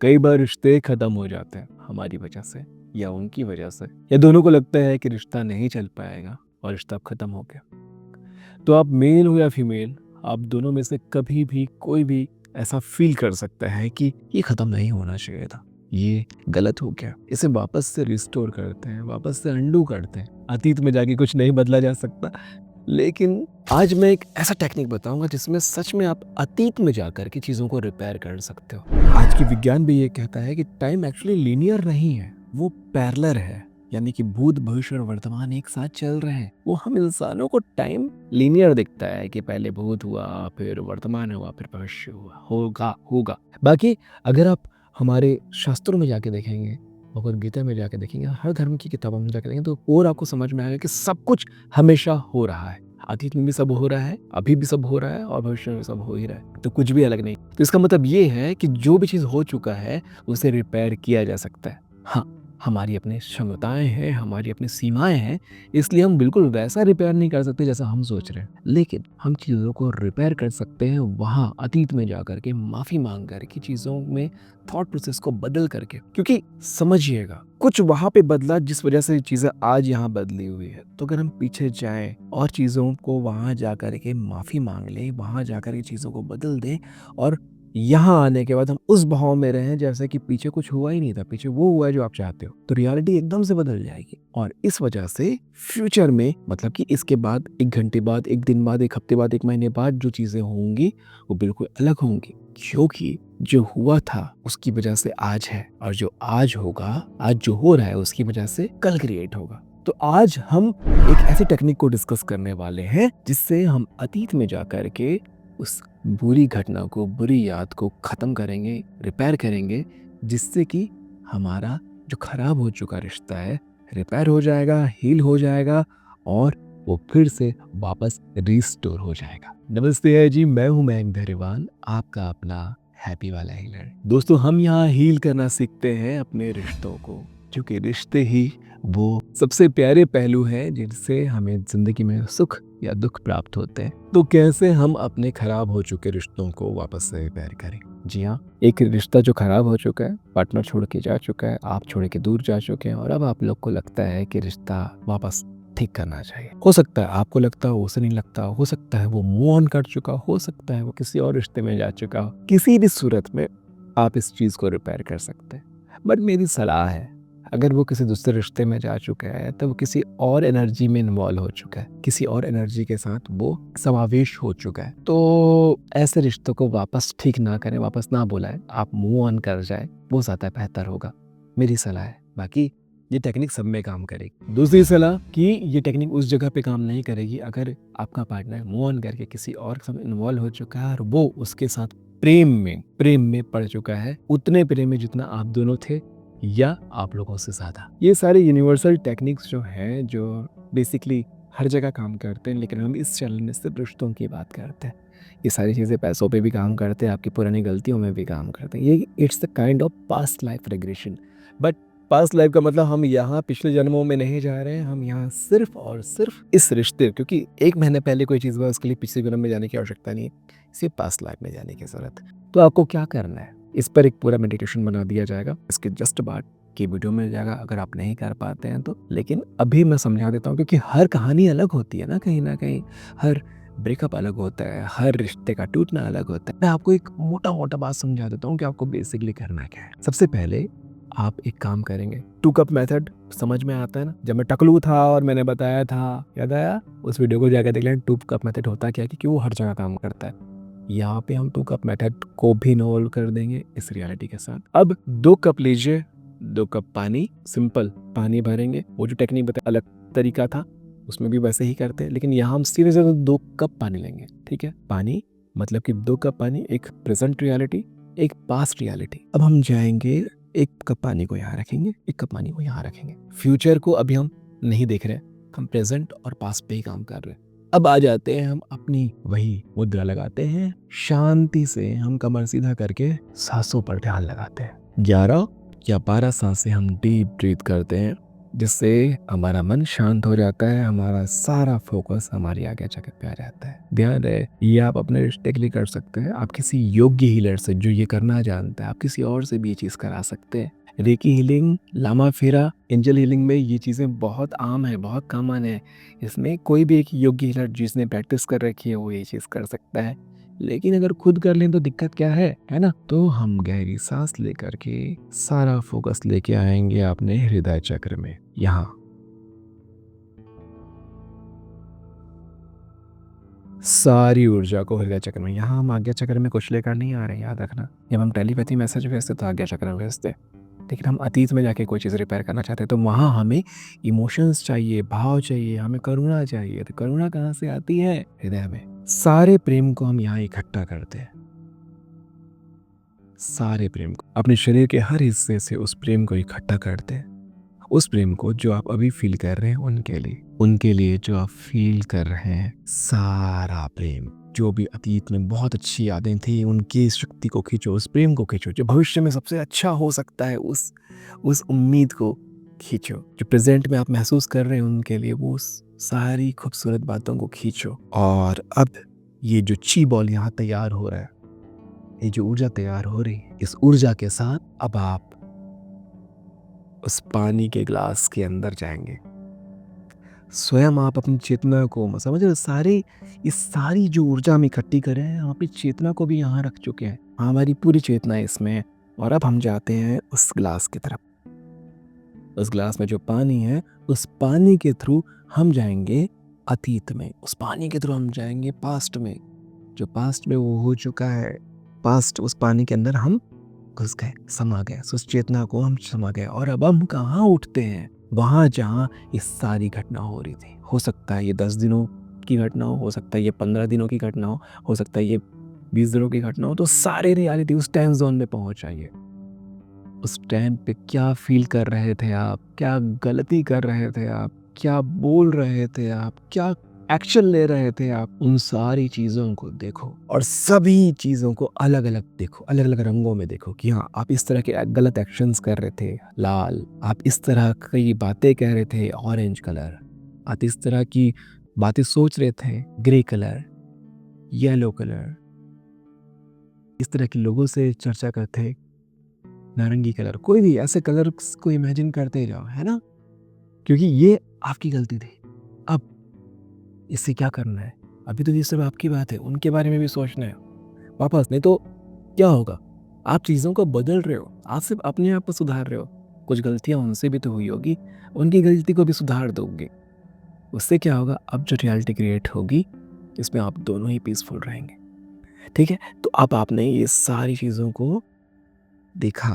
कई बार रिश्ते खत्म हो जाते हैं हमारी वजह से या उनकी वजह से, या दोनों को लगता है कि रिश्ता नहीं चल पाएगा और रिश्ता अब खत्म हो गया। तो आप मेल हो या फीमेल, आप दोनों में से कभी भी कोई भी ऐसा फील कर सकता है कि ये खत्म नहीं होना चाहिए था, ये गलत हो गया। इसे वापस से रिस्टोर करते हैं, वापस से अंडू करते हैं। अतीत में जाके कुछ नहीं बदला जा सकता, लेकिन आज मैं एक ऐसा टेक्निक बताऊंगा जिसमें सच में आप अतीत में जाकर के चीज़ों को रिपेयर कर सकते हो। आज की विज्ञान भी ये कहता है कि टाइम एक्चुअली लीनियर नहीं है, वो पैरेलल है। यानी कि भूत, भविष्य और वर्तमान एक साथ चल रहे हैं। वो हम इंसानों को टाइम लीनियर दिखता है कि पहले भूत हुआ, फिर वर्तमान हुआ, फिर भविष्य हुआ, होगा। बाकी अगर आप हमारे शास्त्रों में जाके देखेंगे, भगवद गीता में जाके देखेंगे, हर धर्म की किताबों में जाके देखेंगे, तो और आपको समझ में आएगा कि सब कुछ हमेशा हो रहा है। अतीत में भी सब हो रहा है, अभी भी सब हो रहा है और भविष्य में भी सब हो ही रहा है। तो कुछ भी अलग नहीं। तो इसका मतलब ये है कि जो भी चीज़ हो चुका है उसे रिपेयर किया जा सकता है। हाँ, हमारी अपनी क्षमताएं हैं, हमारी अपनी सीमाएं हैं, इसलिए हम बिल्कुल वैसा रिपेयर नहीं कर सकते जैसा हम सोच रहे हैं। लेकिन हम चीज़ों को रिपेयर कर सकते हैं वहाँ अतीत में जाकर के, माफ़ी मांग करके, चीज़ों में थॉट प्रोसेस को बदल करके। क्योंकि समझिएगा, कुछ वहाँ पे बदला जिस वजह से चीज़ें आज यहाँ बदली हुई है। तो अगर हम पीछे जाएं और चीज़ों को वहाँ जा कर के माफ़ी मांग लें, वहाँ जा कर के चीज़ों को बदल दें और यहाँ आने के बाद हम उस भाव में रहें जैसे कि पीछे कुछ हुआ ही नहीं था, पीछे वो हुआ है जो आप चाहते हो, तो रियलिटी एकदम से बदल जाएगी। और इस वजह से फ्यूचर में, मतलब कि इसके बाद, 1 घंटे बाद, 1 दिन बाद, 1 हफ्ते बाद, 1 महीने बाद जो चीज़ें होंगी वो बिल्कुल अलग होंगी। क्योंकि जो हुआ था उसकी वजह से आज है, और जो आज होगा, आज जो हो रहा है उसकी वजह से कल क्रिएट होगा। तो आज हम एक ऐसी टेक्निक को डिस्कस करने वाले हैं जिससे हम अतीत में जाकर के उस बुरी घटना को, बुरी याद को ख़त्म करेंगे, रिपेयर करेंगे, जिससे कि हमारा जो खराब हो चुका रिश्ता है रिपेयर हो जाएगा, हील हो जाएगा और वो फिर से वापस रिस्टोर हो जाएगा। नमस्ते है जी, मैं हूं मयंक धैर्यवान, आपका अपना हैप्पी वाला हीलर। दोस्तों, हम यहाँ हील करना सीखते हैं अपने रिश्तों को, क्योंकि रिश्ते ही वो सबसे प्यारे पहलू हैं जिनसे हमें जिंदगी में सुख या दुख प्राप्त होते हैं। तो कैसे हम अपने खराब हो चुके रिश्तों को वापस से रिपेयर करें? जी हाँ, एक रिश्ता जो खराब हो चुका है, पार्टनर छोड़ के जा चुका है, आप छोड़ के दूर जा चुके हैं और अब आप लोग को लगता है कि रिश्ता वापस ठीक करना चाहिए। हो सकता है आपको लगता हो, उसे नहीं लगता हो सकता है वो मूव ऑन कर चुका हो सकता है वो किसी और रिश्ते में जा चुका हो। किसी भी सूरत में आप इस चीज़ को रिपेयर कर सकते हैं। बट मेरी सलाह है, अगर वो किसी दूसरे रिश्ते में जा चुका है तो वो किसी और एनर्जी में इन्वॉल्व हो चुका है, किसी और एनर्जी के साथ वो समावेश हो चुका है। तो ऐसे रिश्तों को वापस ठीक ना करें, वापस ना बुलाएं, आप मूव ऑन कर जाए, वो ज़्यादा बेहतर होगा, मेरी सलाह है। बाकी ये टेक्निक सब में काम करेगी। दूसरी सलाह कि ये टेक्निक उस जगह पे काम नहीं करेगी अगर आपका पार्टनर मूव ऑन करके किसी और के साथ इन्वॉल्व हो चुका है और वो उसके साथ प्रेम में पड़ चुका है, उतने प्रेम में जितना आप दोनों थे या आप लोगों से ज़्यादा। ये सारे यूनिवर्सल टेक्निक्स जो हैं, जो बेसिकली हर जगह काम करते हैं, लेकिन हम इस चैनल में सिर्फ रिश्तों की बात करते हैं। ये सारी चीज़ें पैसों पे भी काम करते हैं, आपकी पुरानी गलतियों में भी काम करते हैं। ये it's the kind of past life regression. But past life का मतलब हम यहाँ पिछले जन्मों में नहीं जा रहे हैं, हम यहाँ सिर्फ और सिर्फ इस रिश्ते, क्योंकि 1 महीने पहले कोई चीज़ हुआ उसके लिए पिछले जन्म में जाने की आवश्यकता नहीं है, सिर्फ पास्ट लाइफ में जाने की ज़रूरत है। तो आपको क्या करना है, इस पर एक पूरा मेडिटेशन बना दिया जाएगा, इसके जस्ट बाद की वीडियो मिल जाएगा अगर आप नहीं कर पाते हैं तो। लेकिन अभी मैं समझा देता हूँ, क्योंकि हर कहानी अलग होती है ना कहीं, हर ब्रेकअप अलग होता है, हर रिश्ते का टूटना अलग होता है। मैं आपको एक मोटा बात समझा देता हूँ कि आपको बेसिकली करना क्या है। सबसे पहले आप एक काम करेंगे, 2 कप मेथड समझ में आता है ना? जब मैं टकलू था और मैंने बताया था, याद आया? उस वीडियो को जाकर देख लें, 2 कप मेथड होता क्या है, क्योंकि वो हर जगह काम करता है। यहाँ पे हम 2 कप मेथड को भी इन्वॉल्व कर देंगे इस रियलिटी के साथ। अब 2 कप लीजिए, 2 कप पानी, सिंपल पानी भरेंगे। वो जो टेक्निक बताया अलग तरीका था, उसमें भी वैसे ही करते हैं, लेकिन यहाँ हम सीधे 2 कप पानी लेंगे। ठीक है, पानी मतलब कि 2 कप पानी, एक प्रेजेंट रियलिटी, एक पास्ट रियलिटी। अब हम जाएंगे, 1 कप पानी को यहाँ रखेंगे, 1 कप पानी को यहाँ रखेंगे। फ्यूचर को अभी हम नहीं देख रहे, हम प्रेजेंट और पास्ट पे ही काम कर रहे हैं। अब आ जाते हैं, हम अपनी वही मुद्रा लगाते हैं, शांति से हम कमर सीधा करके सांसों पर ध्यान लगाते हैं। 11 या 12 सांसें हम डीप ब्रीथ करते हैं, जिससे हमारा मन शांत हो जाता है, हमारा सारा फोकस हमारी आगे जगह पे आ जाता है। ध्यान रहे, ये आप अपने रिश्ते के लिए कर सकते हैं, आप किसी योग्य हीलर से जो ये करना जानता है, आप किसी और से भी ये चीज़ करा सकते हैं। रेकी हीलिंग, लामा फेरा, एंजल हीलिंग में ये चीज़ें बहुत आम है, बहुत कॉमन है। इसमें कोई भी एक योग्य हीलर जिसने प्रैक्टिस कर रखी है वो ये चीज़ कर सकता है। लेकिन अगर खुद कर लें तो दिक्कत क्या है ना? तो हम गहरी सांस लेकर के सारा फोकस लेके आएंगे अपने हृदय चक्र में, यहाँ सारी ऊर्जा को हृदय चक्र में। यहाँ हम आज्ञा चक्र में कुछ लेकर नहीं आ रहे, याद रखना। जब हम टेलीपैथी मैसेज भेजते तो आज्ञा चक्र में भेजते, लेकिन हम अतीत में जाके कोई चीज़ रिपेयर करना चाहते हैं तो वहाँ हमें इमोशंस चाहिए, भाव चाहिए, हमें करुणा चाहिए। तो करुणा कहाँ से आती है? हृदय में। सारे प्रेम को हम यहाँ इकट्ठा करते हैं, सारे प्रेम को अपने शरीर के हर हिस्से से उस प्रेम को इकट्ठा करते हैं। उस प्रेम को जो आप अभी फील कर रहे हैं उनके लिए जो आप फील कर रहे हैं, सारा प्रेम जो भी अतीत में बहुत अच्छी यादें थी उनकी शक्ति को खींचो, उस प्रेम को खींचो। जो भविष्य में सबसे अच्छा हो सकता है उस उम्मीद को खींचो। जो प्रेजेंट में आप महसूस कर रहे हैं उनके लिए वो सारी खूबसूरत बातों को खींचो। और अब ये जो ची बॉल यहाँ तैयार हो रहा है, ये जो ऊर्जा तैयार हो रही है, इस ऊर्जा के साथ अब आप उस पानी के ग्लास के अंदर जाएंगे। स्वयं आप अपनी चेतना को समझ रहे हो, इस सारी जो ऊर्जा हम इकट्ठी कर रहे हैं, हम अपनी चेतना को भी यहाँ रख चुके हैं। हमारी पूरी चेतना है इसमें। और अब हम जाते हैं उस ग्लास की तरफ। उस ग्लास में जो पानी है, उस पानी के थ्रू हम जाएंगे अतीत में। उस पानी के थ्रू हम जाएंगे पास्ट में। जो पास्ट में वो हो चुका है, पास्ट, उस पानी के अंदर हम घुस गए, समा गए, उस चेतना को हम समा गए। और अब हम कहाँ उठते हैं? वहाँ जहाँ ये सारी घटना हो रही थी। हो सकता है ये 10 दिनों की घटना हो सकता है ये 15 दिनों की घटना हो सकता है ये 20 दिनों की घटना हो। तो सारी रियलिटी उस टाइम जोन में पहुँच जाइए। उस टाइम पे क्या फील कर रहे थे आप, क्या गलती कर रहे थे आप, क्या बोल रहे थे आप, क्या एक्शन ले रहे थे आप, उन सारी चीज़ों को देखो और सभी चीज़ों को अलग अलग देखो, अलग अलग रंगों में देखो कि हाँ, आप इस तरह के गलत एक्शंस कर रहे थे, लाल। आप इस तरह की बातें कह रहे थे, ऑरेंज कलर। आप इस तरह की बातें सोच रहे थे, ग्रे कलर, येलो कलर। इस तरह के लोगों से चर्चा करते, नारंगी कलर। कोई भी ऐसे कलर को इमेजिन करते जाओ, है ना? क्योंकि ये आपकी गलती थी। अब इससे क्या करना है? अभी तो ये सब आपकी बात है, उनके बारे में भी सोचना है वापस। नहीं तो क्या होगा? आप चीज़ों को बदल रहे हो, आप सिर्फ अपने आप को सुधार रहे हो। कुछ गलतियाँ उनसे भी तो हुई होगी, उनकी गलती को भी सुधार दोगे। उससे क्या होगा? अब जो रियलिटी क्रिएट होगी इसमें आप दोनों ही पीसफुल रहेंगे। ठीक है? तो अब आपने ये सारी चीज़ों को देखा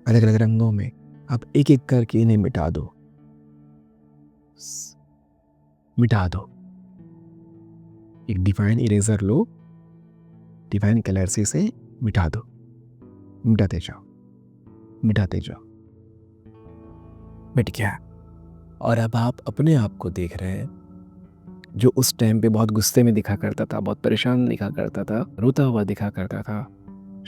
अलग अलग रंगों में। अब एक एक करके इन्हें मिटा दो, मिटा दो। एक डिवाइन इरेजर लो, डिवाइन कलर से इसे मिटा दो, मिटाते जाओ, मिटाते जाओ। मिट गया। और अब आप अपने आप को देख रहे हैं जो उस टाइम पे बहुत गुस्से में दिखा करता था, बहुत परेशान दिखा करता था, रोता हुआ दिखा करता था,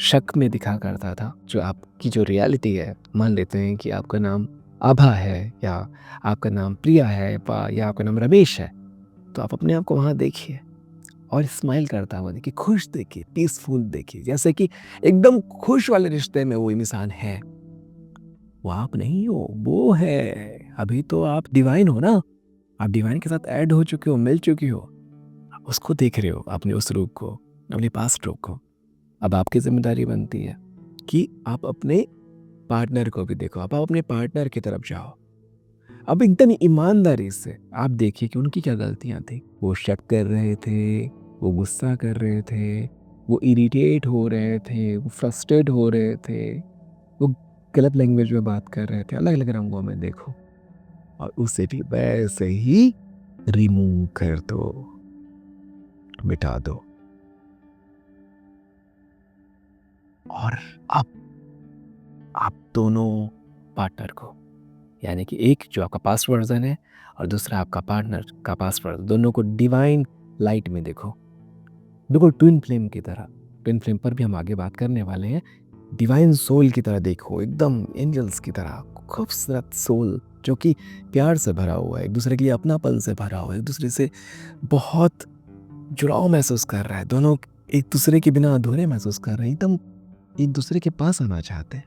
शक में दिखा करता था। जो आपकी जो रियलिटी है, मान लेते हैं कि आपका नाम आभा है या आपका नाम प्रिया है या आपका नाम रमेश है, तो आप अपने आप को वहाँ देखिए और स्माइल करता हुआ देखिए, खुश देखिए, पीसफुल देखिए, जैसे कि एकदम खुश वाले रिश्ते में वो इंसान है। वो आप नहीं हो, वो है। अभी तो आप डिवाइन हो ना, आप डिवाइन के साथ ऐड हो चुके हो, मिल चुकी हो। उसको देख रहे हो, अपने उस रूप को, अपने पास्ट रूप को। अब आपकी जिम्मेदारी बनती है कि आप अपने पार्टनर को भी देखो। अब आप अपने पार्टनर की तरफ जाओ। अब एकदम ईमानदारी से आप देखिए कि उनकी क्या गलतियां थी। वो शक कर रहे थे, वो गुस्सा कर रहे थे, वो इरिटेट हो रहे थे, वो फ्रस्ट्रेट हो रहे थे, वो गलत लैंग्वेज में बात कर रहे थे। अलग अलग रंगों में देखो और उसे भी वैसे ही रिमूव कर दो, मिटा दो। और अब आप दोनों पार्टनर को, यानी कि एक जो आपका पास्ट वर्जन है और दूसरा आपका पार्टनर का पास्ट वर्जन, दोनों को डिवाइन लाइट में देखो, बिल्कुल ट्विन फ्लेम की तरह। ट्विन फ्लेम पर भी हम आगे बात करने वाले हैं। डिवाइन सोल की तरह देखो, एकदम एंजल्स की तरह खूबसूरत सोल जो कि प्यार से भरा हुआ है, एक दूसरे के लिए अपनापन से भरा हुआ है, एक दूसरे से बहुत जुड़ाव महसूस कर रहा है, दोनों एक दूसरे के बिना अधूरे महसूस कर रहे हैं, एकदम एक दूसरे के पास आना चाहते हैं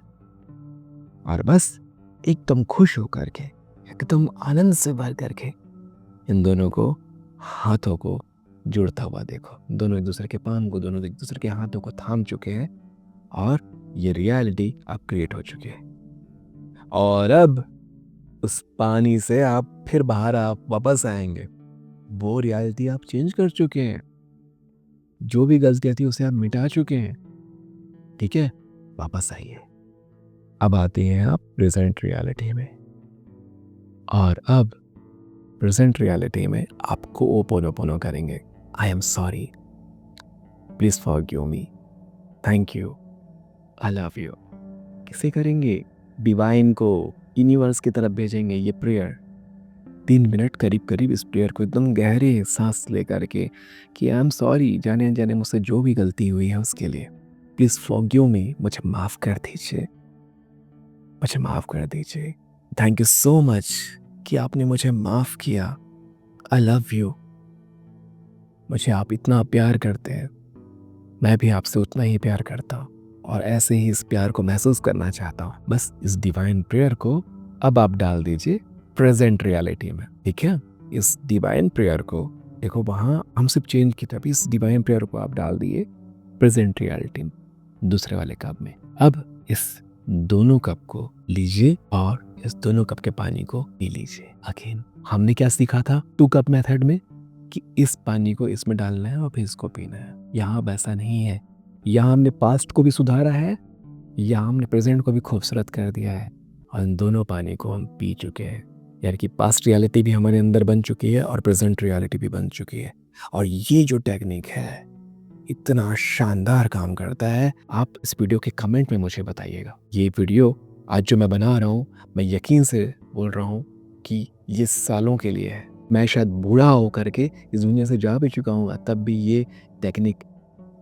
और बस एकदम खुश होकर के, एकदम आनंद से भर करके इन दोनों को हाथों को जुड़ता हुआ देखो। दोनों एक दूसरे के पाम को, दोनों एक दूसरे के हाथों को थाम चुके हैं और ये रियलिटी अब क्रिएट हो चुकी है। और अब उस पानी से आप फिर बाहर आप वापस आएंगे, वो रियलिटी आप चेंज कर चुके हैं, जो भी गलतियां थी उसे आप मिटा चुके हैं। ठीक है, वापस आइए। अब आते हैं आप प्रेजेंट रियलिटी में, और अब प्रेजेंट रियलिटी में आपको ओपोनोपोनो करेंगे। I am sorry, please forgive me, thank you, I love you. किसे करेंगे? डिवाइन को, यूनिवर्स की तरफ भेजेंगे ये प्रेयर। 3 मिनट करीब करीब इस प्रेयर को एकदम गहरे सांस लेकर के कि आई एम सॉरी, जाने अनजाने मुझसे जो भी गलती हुई है उसके लिए प्लीज़ फॉरगिव मी, मुझे माफ़ कर दीजिए, मुझे माफ़ कर दीजिए। थैंक यू सो मच कि आपने मुझे माफ़ किया। I love you. मुझे आप इतना प्यार करते हैं, मैं भी आपसे उतना ही प्यार करता हूँ और ऐसे ही इस प्यार को महसूस करना चाहता हूँ। बस इस डिवाइन प्रेयर को अब आप डाल दीजिए प्रेजेंट रियलिटी में। ठीक है, इस डिवाइन प्रेयर को देखो, वहाँ हम सिर्फ चेंज की तरफ, इस डिवाइन प्रेयर को आप डाल दिए प्रेजेंट रियलिटी में, दूसरे वाले कप में। अब इस दोनों कप को लीजिए और इस दोनों कप के पानी को पी लीजिए। अगेन हमने क्या सीखा था 2 कप मेथड में कि इस पानी को इसमें डालना है और फिर इसको पीना है। यहाँ वैसा नहीं है, यहाँ हमने पास्ट को भी सुधारा है, यहाँ हमने प्रेजेंट को भी खूबसूरत कर दिया है और इन दोनों पानी को हम पी चुके हैं। यानी कि पास्ट रियलिटी भी हमारे अंदर बन चुकी है और प्रेजेंट रियलिटी भी बन चुकी है। और ये जो टेक्निक है इतना शानदार काम करता है। आप इस वीडियो के कमेंट में मुझे बताइएगा। ये वीडियो आज जो मैं बना रहा हूँ, मैं यकीन से बोल रहा हूँ कि ये सालों के लिए है। मैं शायद बूढ़ा होकर के इस दुनिया से जा भी चुका हूँ, तब भी ये टेक्निक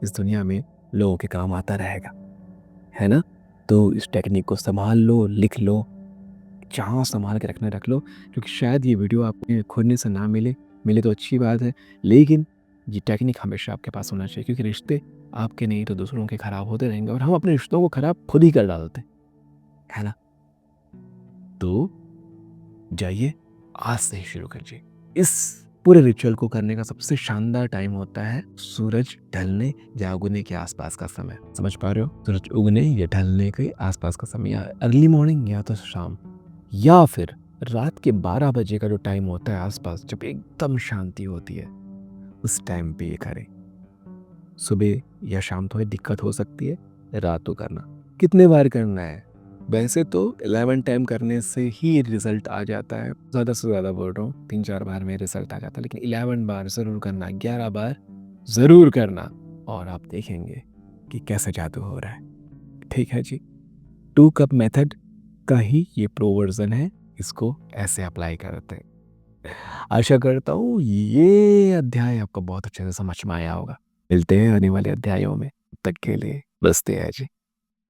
इस दुनिया में लोगों के काम आता रहेगा, है ना? तो इस टेक्निक को संभाल लो, लिख लो, जहाँ संभाल के रखना रख लो, क्योंकि शायद ये वीडियो आपको खोजने से ना मिले, मिले तो अच्छी बात है, लेकिन ये टेक्निक हमेशा आपके पास होना चाहिए, क्योंकि रिश्ते आपके नहीं तो दूसरों के खराब होते रहेंगे और हम अपने रिश्तों को खराब खुद ही कर डालते है ना? तो जाइए, आज से ही शुरू कीजिए। इस पूरे रिचुअल को करने का सबसे शानदार टाइम होता है सूरज ढलने या उगने के आसपास का समय। समझ पा रहे हो? सूरज उगने या ढलने के आसपास का समय, या अर्ली मॉर्निंग या तो शाम, या फिर रात के 12 बजे का जो टाइम होता है आसपास, जब एकदम शांति होती है, उस टाइम पे ये करें। सुबह या शाम थोड़ी दिक्कत हो सकती है, रात को करना। कितने बार करना है? वैसे तो 11 टाइम करने से ही रिजल्ट आ जाता है, ज़्यादा से ज़्यादा बोल रहा हूँ, 3-4 बार में रिजल्ट आ जाता है, लेकिन 11 बार ज़रूर करना, 11 बार ज़रूर करना, और आप देखेंगे कि कैसे जादू हो रहा है। ठीक है जी, 2 कप मेथड का ही ये प्रो वर्जन है, इसको ऐसे अप्लाई करते हैं। आशा करता हूँ ये अध्याय आपको बहुत अच्छे से समझ में आया होगा। मिलते हैं आने वाले अध्यायों में, तब तक के लिए बस्ते हैं जी।